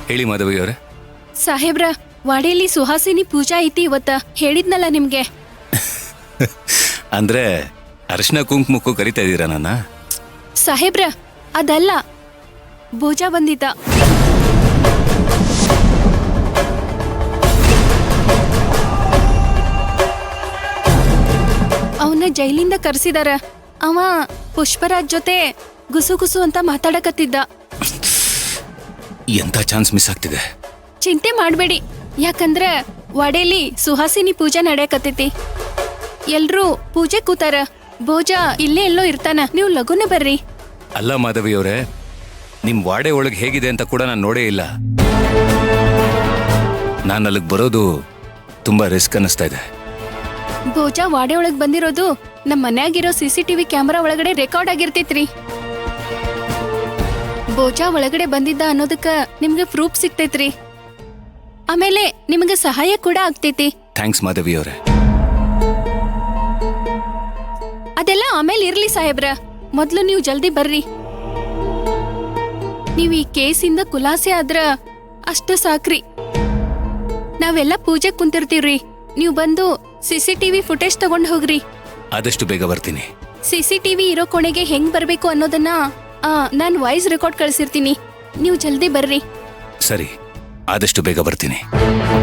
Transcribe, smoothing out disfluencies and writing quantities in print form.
ಹೇಳಿ ಮಾಧವಿ ಅವರೇ. ಸಾಹೇಬ್ರ, ವಾಡಿಯಲ್ಲಿ ಸುಹಾಸಿನಿ ಪೂಜಾ ಐತಿ ಇವತ್ತ, ಹೇಳಿದ್ನಲ್ಲ ನಿಮ್ಗೆ. ಅಂದ್ರೆ ಅರಿಶಿನ ಕುಂಕುಮಕ್ಕೂ ಕರಿತಾ ಇದ್ದೀರಾ ನನ್ನ? ಸಾಹೇಬ್ರ, ಅದಲ್ಲ, ಪೂಜಾ ಬಂದಿದ್ದ. ಅವನ ಜೈಲಿಂದ ಕರ್ಸಿದಾರ. ಅವ ಪುಷ್ಪರಾಜ್ ಜೊತೆ ಗುಸು ಗುಸು ಅಂತ ಮಾತಾಡಕತ್ತಿದ್ದ. ಎಂತ ಚಾನ್ಸ್ ಮಿಸ್ ಆಗ್ತಿದೆ. ಚಿಂತೆ ಮಾಡ್ಬೇಡಿ, ಯಾಕಂದ್ರ ವಾಡೇಲಿ ಸುಹಾಸಿನಿ ಪೂಜೆ ನಡೆಯಕತ್ತೈತಿ. ಎಲ್ರೂ ಪೂಜೆ ಕೂತಾರ. ಭೋಜ ಇಲ್ಲೇ ಎಲ್ಲೋ ಇರ್ತಾನ, ನೀವು ಲಗುನ ಬರ್ರಿ. ಅಲ್ಲ ಮಾಧವಿ ಅವರೇ, ನಿಮ್ ವಾಡೆ ಒಳಗೆ ಹೇಗಿದೆ ಅಂತ ಕೂಡ ನಾನು ನೋಡೇ ಇಲ್ಲ. ನಾನು ಅಲ್ಲಿಗೆ ಬರೋದು ತುಂಬಾ ರಿಸ್ಕ್ ಅನ್ನಿಸ್ತಾ ಇದೆ. ಭೋಜ ವಾಡೆ ಒಳಗ್ ಬಂದಿರೋದು ನಮ್ ಮನ್ಯಾಗಿರೋ CCTV ಕ್ಯಾಮೆರಾ ಒಳಗಡೆ ರೆಕಾರ್ಡ್ ಆಗಿರ್ತೈತ್ರಿ. ಭೋಜ ಒಳಗಡೆ ಬಂದಿದ್ದ ಅನ್ನೋದಕ್ಕ ನಿಮ್ಗೆ ಪ್ರೂಫ್ ಸಿಗ್ತೈತ್ರಿ. ಆಮೇಲೆ ನಿಮ್ಗೆ ಸಹಾಯ ಕೂಡ ಆಗ್ತೈತಿ. ಥ್ಯಾಂಕ್ಸ್ ಮಾಧವಿ ಅವರೇ. ಅದೆಲ್ಲ ಆಮೇಲೆ ಇರ್ಲಿ ಸಾಹೇಬ್ರ, ಮೊದ್ಲು ನೀವು ಜಲ್ದಿ ಬರ್ರಿ. ನೀವ್ ಈ ಕೇಸಿಂದ ಖುಲಾಸೆ ಆದ್ರ ಅಷ್ಟ ಸಾಕ್ರಿ. ನಾವೆಲ್ಲ ಪೂಜೆ ಕುಂತಿರ್ತೀವ್ರಿ, ನೀವು ಬಂದು CCTV ಫುಟೇಜ್ ತಗೊಂಡ್ ಹೋಗ್ರಿ. ಆದಷ್ಟು ಬೇಗ ಬರ್ತೀನಿ. CCTV ಇರೋ ಕೋಣೆಗೆ ಹೆಂಗ್ ಬರ್ಬೇಕು ಅನ್ನೋದನ್ನ ನಾನ್ ವಾಯ್ಸ್ ರೆಕಾರ್ಡ್ ಕಳ್ಸಿರ್ತೀನಿ. ನೀವು ಜಲ್ದಿ ಬರ್ರಿ. ಸರಿ, ಆದಷ್ಟು ಬೇಗ ಬರ್ತೀನಿ.